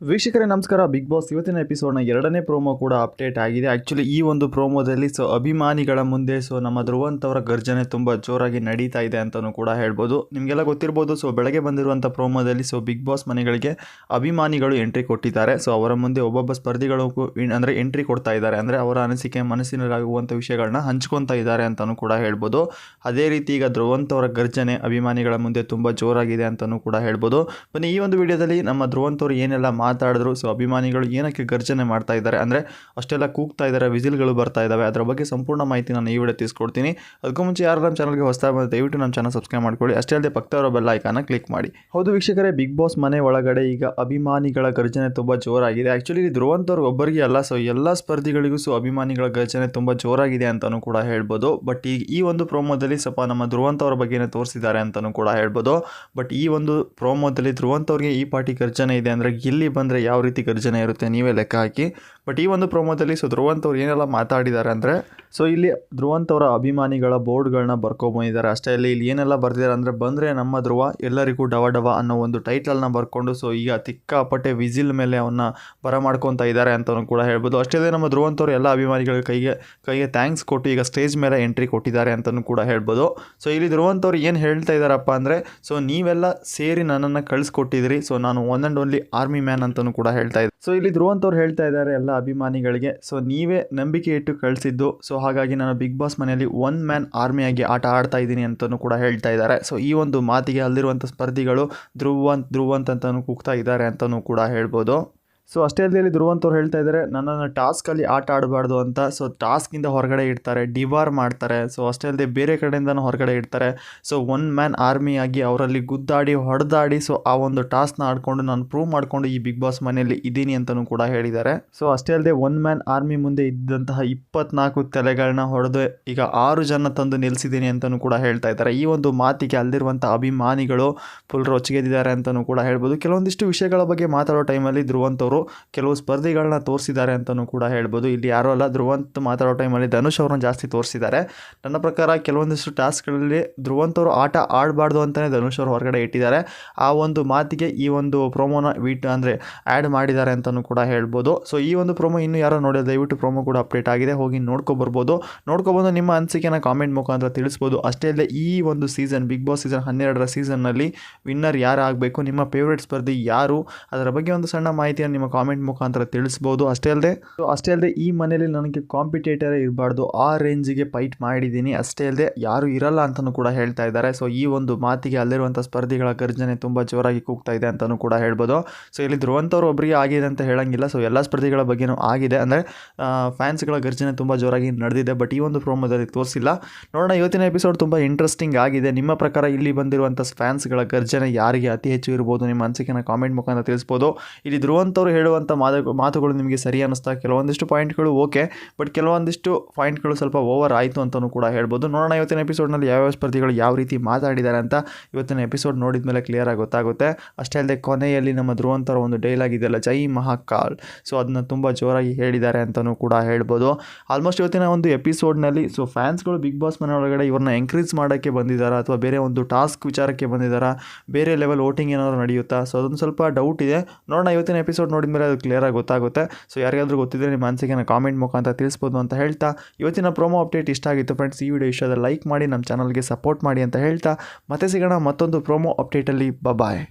ವೀಕ್ಷಕರೇ ನಮಸ್ಕಾರ. Big boss ಇವತ್ತಿನ ಎಪಿಸೋಡ್ನ 2ನೇ ಪ್ರೋಮೋ ಕೂಡ ಅಪ್ಡೇಟ್ ಆಗಿದೆ. ಆ್ಯಕ್ಚುಲಿ ಈ ಒಂದು ಪ್ರೋಮೋದಲ್ಲಿ ಅಭಿಮಾನಿಗಳ ಮುಂದೆ ನಮ್ಮ ಧ್ರುವಂತ್ ಅವರ ಗರ್ಜನೆ ತುಂಬ ಜೋರಾಗಿ ನಡೀತಾ ಇದೆ ಅಂತಲೂ ಕೂಡ ಹೇಳ್ಬೋದು. ನಿಮಗೆಲ್ಲ ಗೊತ್ತಿರ್ಬೋದು. ಬೆಳಗ್ಗೆ ಬಂದಿರುವಂಥ ಪ್ರೋಮೋದಲ್ಲಿ ಬಿಗ್ ಬಾಸ್ ಮನೆಗಳಿಗೆ ಅಭಿಮಾನಿಗಳು ಎಂಟ್ರಿ ಕೊಟ್ಟಿದ್ದಾರೆ. ಅವರ ಮುಂದೆ ಒಬ್ಬೊಬ್ಬ ಸ್ಪರ್ಧಿಗಳು ಅಂದರೆ ಎಂಟ್ರಿ ಕೊಡ್ತಾ ಇದ್ದಾರೆ. ಅಂದರೆ ಅವರ ಅನಿಸಿಕೆ ಮನಸ್ಸಿನಲ್ಲಾಗುವಂಥ ವಿಷಯಗಳನ್ನ ಹಂಚ್ಕೊತಾ ಇದ್ದಾರೆ ಅಂತಲೂ ಕೂಡ ಹೇಳ್ಬೋದು. ಅದೇ ರೀತಿ ಈಗ ಧ್ರುವಂತ್ ಅವರ ಗರ್ಜನೆ ಅಭಿಮಾನಿಗಳ ಮುಂದೆ ತುಂಬ ಜೋರಾಗಿದೆ ಅಂತಲೂ ಕೂಡ ಹೇಳ್ಬೋದು. ಬನ್ನಿ ಈ ಒಂದು ವಿಡಿಯೋದಲ್ಲಿ ನಮ್ಮ ಧ್ರುವಂತ್ ಅವರು ಏನೆಲ್ಲ ಮಾತಾಡಿದ್ರು, ಅಭಿಮಾನಿಗಳು ಏನಕ್ಕೆ ಗರ್ಜನೆ ಮಾಡ್ತಾ ಇದ್ದಾರೆ, ಅಂದರೆ ಅಷ್ಟೆಲ್ಲ ಕೂಗ್ತಾ ಇದ್ದಾರೆ, ವಿಸಿಲ್ಗಳು ಬರ್ತಾ ಇದ್ದಾವೆ, ಅದರ ಬಗ್ಗೆ ಸಂಪೂರ್ಣ ಮಾಹಿತಿ ನಾನು ಈ ವಿಡಿಯೋ ತಿಳಿಸ್ಕೊಡ್ತೀನಿ. ಅದಕ್ಕೂ ಮುಂಚೆ ಯಾರು ನಮ್ಮ ಚಾನಲ್ಗೆ ಹೊಸದಾಗಿ ಬಂದು ದಯವಿಟ್ಟು ನಮ್ಮ ಚಾನಲ್ ಸಬ್ಸ್ಕ್ರೈಬ್ ಮಾಡ್ಕೊಳ್ಳಿ. ಅಷ್ಟೇ ಅಲ್ಲದೆ ಪಕ್ಕದವರ ಬೆಲ್ ಐಕಾನ್ನ ಕ್ಲಿಕ್ ಮಾಡಿ. ಹೌದು ವೀಕ್ಷಕರೇ, ಬಿಗ್ ಬಾಸ್ ಮನೆ ಒಳಗಡೆ ಈಗ ಅಭಿಮಾನಿಗಳ ಗರ್ಜನೆ ತುಂಬ ಜೋರಾಗಿದೆ. ಆ್ಯಕ್ಚುಲಿ ಧ್ರುವಂತ್ ಅವ್ರು ಒಬ್ಬರಿಗೆ ಅಲ್ಲ, ಎಲ್ಲ ಸ್ಪರ್ಧಿಗಳಿಗೂ ಅಭಿಮಾನಿಗಳ ಗರ್ಜನೆ ತುಂಬ ಜೋರಾಗಿದೆ ಅಂತಲೂ ಕೂಡ ಹೇಳ್ಬೋದು. ಬಟ್ ಈ ಒಂದು ಪ್ರೋಮೋದಲ್ಲಿ ಸ್ವಲ್ಪ ನಮ್ಮ ಧ್ರುವಂತ್ ಅವರ ಬಗ್ಗೆನೇ ತೋರಿಸಿದ್ದಾರೆ ಅಂತಲೂ ಕೂಡ ಹೇಳ್ಬೋದು. ಬಟ್ ಈ ಒಂದು ಪ್ರೋಮೋದಲ್ಲಿ ಧ್ರುವಂತ್ ಅವ್ರಿಗೆ ಈ ಪಾರ್ಟಿ ಗರ್ಜನೆ ಇದೆ ಅಂದರೆ ಇಲ್ಲಿ ಬಂದರೆ ಯಾವ ರೀತಿ ಗರ್ಜನೆ ಇರುತ್ತೆ ನೀವೇ ಲೆಕ್ಕ ಹಾಕಿ. ಬಟ್ ಈ ಒಂದು ಪ್ರೋಮೋದಲ್ಲಿ ಧ್ರುವಂತ್ ಅವ್ರು ಏನೆಲ್ಲ ಮಾತಾಡಿದ್ದಾರೆ ಅಂದರೆ ಇಲ್ಲಿ ಧ್ರುವಂತ್ ಅವರ ಅಭಿಮಾನಿಗಳ ಬೋರ್ಡ್ಗಳನ್ನ ಬರ್ಕೊಬಂದಿದ್ದಾರೆ. ಅಷ್ಟೇ ಇಲ್ಲಿ ಏನೆಲ್ಲ ಬರ್ದಿದ್ದಾರೆ ಅಂದರೆ ಬಂದರೆ ನಮ್ಮ ಧ್ರುವ ಎಲ್ಲರಿಗೂ ಡವ ಡವ ಅನ್ನೋ ಒಂದು ಟೈಟಲ್ನ ಬರ್ಕೊಂಡು ಈಗ ತಿಕ್ಕಾಪಟ್ಟೆ ವಿಸಿಲ್ ಮೇಲೆ ಅವನ್ನ ಬರಮಾಡ್ಕೊತಾ ಇದ್ದಾರೆ ಅಂತಲೂ ಕೂಡ ಹೇಳ್ಬೋದು. ಅಷ್ಟೇ ನಮ್ಮ ಧ್ರುವಂತ್ ಅವರು ಎಲ್ಲ ಅಭಿಮಾನಿಗಳ ಕೈಗೆ ಥ್ಯಾಂಕ್ಸ್ ಕೊಟ್ಟು ಈಗ ಸ್ಟೇಜ್ ಮೇಲೆ ಎಂಟ್ರಿ ಕೊಟ್ಟಿದ್ದಾರೆ ಅಂತಲೂ ಕೂಡ ಹೇಳ್ಬೋದು. ಇಲ್ಲಿ ಧ್ರುವಂತ್ ಅವ್ರು ಏನು ಹೇಳ್ತಾ ಇದ್ದಾರಪ್ಪ ಅಂದರೆ ನೀವೆಲ್ಲ ಸೇರಿ ನನ್ನನ್ನು ಕಳಿಸ್ಕೊಟ್ಟಿದ್ರಿ, ನಾನು one and only army man ಅಂತಲೂ ಕೂಡ ಹೇಳ್ತಾ ಇದ್ದಾರೆ. ಇಲ್ಲಿ ಧ್ರುವಂತ್ ಅವ್ರು ಹೇಳ್ತಾ ಇದ್ದಾರೆ ಎಲ್ಲ ಅಭಿಮಾನಿಗಳಿಗೆ ನೀವೇ ನಂಬಿಕೆ ಇಟ್ಟು ಕಳಿಸಿದ್ದು, ಹಾಗಾಗಿ ನಾನು ಬಿಗ್ ಬಾಸ್ ಮನೆಯಲ್ಲಿ ಒನ್ ಮ್ಯಾನ್ ಆರ್ಮಿಯಾಗಿ ಆಟ ಆಡ್ತಾ ಇದ್ದೀನಿ ಅಂತಲೂ ಕೂಡ ಹೇಳ್ತಾ ಇದ್ದಾರೆ. ಈ ಒಂದು ಮಾತಿಗೆ ಅಲ್ಲಿರುವಂಥ ಸ್ಪರ್ಧಿಗಳು ಧ್ರುವಂತ್ ಅಂತಲೂ ಕೂಗ್ತಾ ಇದ್ದಾರೆ ಅಂತಲೂ ಕೂಡ ಹೇಳ್ಬೋದು. ಅಷ್ಟೇ ಅಲ್ಲದೆ ಧ್ರುವಂತ್ ಅವ್ರು ಹೇಳ್ತಾ ಇದ್ದಾರೆ ನನ್ನನ್ನು ಟಾಸ್ಕಲ್ಲಿ ಆಟ ಆಡಬಾರ್ದು ಅಂತ. ಟಾಸ್ಕಿಂದ ಹೊರಗಡೆ ಇಡ್ತಾರೆ, ಡಿವಾರ್ ಮಾಡ್ತಾರೆ. ಅಷ್ಟೇ ಅಲ್ಲದೆ ಬೇರೆ ಕಡೆಯಿಂದನೂ ಹೊರಗಡೆ ಇಡ್ತಾರೆ. ಒನ್ ಮ್ಯಾನ್ ಆರ್ಮಿಯಾಗಿ ಅವರಲ್ಲಿ ಗುದ್ದಾಡಿ ಹೊಡೆದಾಡಿ ಆ ಒಂದು ಟಾಸ್ಕ್ನ ಆಡ್ಕೊಂಡು ನಾನು ಪ್ರೂವ್ ಮಾಡಿಕೊಂಡು ಈ ಬಿಗ್ ಬಾಸ್ ಮನೆಯಲ್ಲಿ ಇದ್ದೀನಿ ಅಂತಲೂ ಕೂಡ ಹೇಳಿದ್ದಾರೆ. ಅಷ್ಟೇ ಅಲ್ಲದೆ ಒನ್ ಮ್ಯಾನ್ ಆರ್ಮಿ ಮುಂದೆ ಇದ್ದಂತಹ 24 ತಲೆಗಳನ್ನ ಹೊಡೆದು ಈಗ 6 ಜನ ತಂದು ನಿಲ್ಲಿಸಿದ್ದೀನಿ ಅಂತಲೂ ಕೂಡ ಹೇಳ್ತಾ ಇದ್ದಾರೆ. ಈ ಒಂದು ಮಾತಿಗೆ ಅಲ್ಲಿರುವಂಥ ಅಭಿಮಾನಿಗಳು ಫುಲ್ ರೊಚ್ಚಿಗೆದ್ದಿದ್ದಾರೆ ಅಂತಲೂ ಕೂಡ ಹೇಳ್ಬೋದು. ಕೆಲವೊಂದಿಷ್ಟು ವಿಷಯಗಳ ಬಗ್ಗೆ ಮಾತಾಡೋ ಟೈಮಲ್ಲಿ ಧ್ರುವಂತ್ ಅವರು ಕೆಲವು ಸ್ಪರ್ಧಿಗಳನ್ನ ತೋರಿಸಿದ್ದಾರೆ ಅಂತಲೂ ಕೂಡ ಹೇಳ್ಬೋದು. ಇಲ್ಲಿ ಯಾರೋ ಅಲ್ಲ, ಧ್ರುವಂತ್ ಮಾತಾಡೋ ಟೈಮಲ್ಲಿ ಧನುಷ್ ಅವ್ರನ್ನ ಜಾಸ್ತಿ ತೋರಿಸಿದ್ದಾರೆ. ನನ್ನ ಪ್ರಕಾರ ಕೆಲವೊಂದಿಷ್ಟು ಟಾಸ್ಕ್ಗಳಲ್ಲಿ ಧ್ರುವಂತ್ ಅವರು ಆಟ ಆಡಬಾರ್ದು ಅಂತಲೇ ಧನುಷ್ ಅವರು ಹೊರಗಡೆ ಇಟ್ಟಿದ್ದಾರೆ. ಆ ಒಂದು ಮಾತಿಗೆ ಈ ಒಂದು ಪ್ರೋಮೋನ ಅಂದರೆ ಆ್ಯಡ್ ಮಾಡಿದ್ದಾರೆ ಅಂತಲೂ ಕೂಡ ಹೇಳ್ಬೋದು. ಈ ಒಂದು ಪ್ರೋಮೋ ಇನ್ನೂ ಯಾರೋ ನೋಡಿದ್ರೆ ದಯವಿಟ್ಟು ಪ್ರೋಮೋ ಕೂಡ ಅಪ್ಡೇಟ್ ಆಗಿದೆ, ಹೋಗಿ ನೋಡ್ಕೊಬರ್ಬೋದು. ನೋಡ್ಕೊಬಂದು ನಿಮ್ಮ ಅನಿಸಿಕೆನ ಕಾಮೆಂಟ್ ಮುಖಾಂತರ ತಿಳಿಸ್ಬೋದು. ಅಷ್ಟೇ ಅಲ್ಲದೆ ಈ ಒಂದು ಸೀಸನ್ ಬಿಗ್ ಬಾಸ್ ಸೀಸನ್ 12ರ ಸೀಸನ್ನಲ್ಲಿ ವಿನ್ನರ್ ಯಾರು ಆಗಬೇಕು, ನಿಮ್ಮ ಫೇವ್ರೇಟ್ ಸ್ಪರ್ಧಿ ಯಾರು, ಅದರ ಬಗ್ಗೆ ಒಂದು ಸಣ್ಣ ಮಾಹಿತಿಯನ್ನು ನಿಮ್ಮ ಕಾಮೆಂಟ್ ಮುಖಾಂತರ ತಿಳಿಸ್ಬೋದು. ಅಷ್ಟೇ ಅಲ್ಲದೆ ಈ ಮನೆಯಲ್ಲಿ ನನಗೆ ಕಾಂಪಿಟೇಟರೇ ಇರಬಾರ್ದು, ಆ ರೇಂಜಿಗೆ ಫೈಟ್ ಮಾಡಿದ್ದೀನಿ, ಅಷ್ಟೇ ಅಲ್ಲದೆ ಯಾರು ಇರಲ್ಲ ಅಂತಲೂ ಕೂಡ ಹೇಳ್ತಾ ಇದ್ದಾರೆ. ಈ ಒಂದು ಮಾತಿಗೆ ಅಲ್ಲಿರುವಂಥ ಸ್ಪರ್ಧಿಗಳ ಗರ್ಜನೆ ತುಂಬ ಜೋರಾಗಿ ಕೂಗ್ತಾ ಇದೆ ಅಂತಲೂ ಕೂಡ ಹೇಳ್ಬೋದು. ಇಲ್ಲಿ ಧ್ರುವಂತ್ ಅವರು ಒಬ್ಬರಿಗೆ ಆಗಿದೆ ಅಂತ ಹೇಳಂಗಿಲ್ಲ, ಎಲ್ಲ ಸ್ಪರ್ಧಿಗಳ ಬಗ್ಗೆನೂ ಆಗಿದೆ. ಅಂದರೆ ಫ್ಯಾನ್ಸ್ಗಳ ಗರ್ಜನೆ ತುಂಬ ಜೋರಾಗಿ ನಡೆದಿದೆ. ಬಟ್ ಈ ಒಂದು ಪ್ರೋಮೋದಲ್ಲಿ ತೋರಿಸಿಲ್ಲ. ನೋಡೋಣ, ಇವತ್ತಿನ ಎಪಿಸೋಡ್ ತುಂಬ ಇಂಟ್ರೆಸ್ಟಿಂಗ್ ಆಗಿದೆ. ನಿಮ್ಮ ಪ್ರಕಾರ ಇಲ್ಲಿ ಬಂದಿರುವಂಥ ಫ್ಯಾನ್ಸ್ಗಳ ಗರ್ಜನೆ ಯಾರಿಗೆ ಅತಿ ಹೆಚ್ಚು ಇರ್ಬೋದು, ನಿಮ್ಮ ಅನಿಸಿಕೆನ ಕಾಮೆಂಟ್ ಮುಖಾಂತರ ತಿಳಿಸ್ಬೋದು. ಇಲ್ಲಿ ಧ್ರುವಂತ್ ಅವರು ಹೇಳುವಂಥ ಮಾತುಗಳು ನಿಮಗೆ ಸರಿ ಅನ್ನಿಸ್ತಾ? ಕೆಲವೊಂದಿಷ್ಟು ಪಾಯಿಂಟ್ಗಳು ಓಕೆ, ಬಟ್ ಕೆಲವೊಂದಿಷ್ಟು ಪಾಯಿಂಟ್ಗಳು ಸ್ವಲ್ಪ ಓವರ್ ಆಯಿತು ಅಂತಲೂ ಕೂಡ ಹೇಳ್ಬೋದು. ನೋಡೋಣ ಇವತ್ತಿನ ಎಪಿಸೋಡ್ನಲ್ಲಿ ಯಾವ್ಯಾವ ಸ್ಪರ್ಧಿಗಳು ಯಾವ ರೀತಿ ಮಾತಾಡಿದ್ದಾರೆ ಅಂತ ಇವತ್ತಿನ ಎಪಿಸೋಡ್ ನೋಡಿದ ಮೇಲೆ ಕ್ಲಿಯರ್ ಆಗಿ ಗೊತ್ತಾಗುತ್ತೆ. ಅಷ್ಟೇ ಅಲ್ಲದೆ ಕೊನೆಯಲ್ಲಿ ನಮ್ಮ ಧ್ರುವಂತ್ ಅವರ ಒಂದು ಡೈಲಾಗ್ ಇದೆಯಲ್ಲ, ಜೈ ಮಹಾಕಾಲ್, ಅದನ್ನ ತುಂಬ ಜೋರಾಗಿ ಹೇಳಿದ್ದಾರೆ ಅಂತಲೂ ಕೂಡ ಹೇಳ್ಬೋದು. ಆಲ್ಮೋಸ್ಟ್ ಇವತ್ತಿನ ಒಂದು ಎಪಿಸೋಡ್ನಲ್ಲಿ ಫ್ಯಾನ್ಸ್ಗಳು ಬಿಗ್ ಬಾಸ್ ಮನೆ ಒಳಗಡೆ ಇವ್ರನ್ನ ಎಂಕರೇಜ್ ಮಾಡೋಕ್ಕೆ ಬಂದಿದ್ದಾರಾ ಅಥವಾ ಬೇರೆ ಒಂದು ಟಾಸ್ಕ್ ವಿಚಾರಕ್ಕೆ ಬಂದಿದ್ದಾರಾ, ಬೇರೆ ಲೆವೆಲ್ ವೋಟಿಂಗ್ ಏನಾದರೂ ನಡೆಯುತ್ತಾ, ಅದೊಂದು ಸ್ವಲ್ಪ ಡೌಟ್ ಇದೆ. ನೋಡೋಣ ಇವತ್ತಿನ ಎಪಿಸೋಡ್ ನೋಡಿದ ಮೇಲೆ ಅದು ಕ್ಲಿಯರ್ ಆಗಿ ಗೊತ್ತಾಗುತ್ತೆ. ಯಾರಿಗಾದ್ರೂ ಗೊತ್ತಿದ್ರೆ ನಿಮ್ಮ ಅನಿಸಿಕೆನ ಕಾಮೆಂಟ್ ಮುಖಾಂತರ ತಿಳಿಸ್ಬೋದು ಅಂತ ಹೇಳ್ತಾ, ಇವತ್ತಿನ ಪ್ರೋಮೋ ಅಪ್ಡೇಟ್ ಇಷ್ಟ ಆಗಿತ್ತು ಫ್ರೆಂಡ್ಸ್. ಈ ವಿಡಿಯೋ ಇಷ್ಟದ ಲೈಕ್ ಮಾಡಿ, ನಮ್ಮ ಚಾನಲ್ಗೆ ಸಪೋರ್ಟ್ ಮಾಡಿ ಅಂತ ಹೇಳ್ತಾ ಮತ್ತೆ ಸಿಗೋಣ ಮತ್ತೊಂದು ಪ್ರೋಮೋ ಅಪ್ಡೇಟಲ್ಲಿ. ಬಾಯ್.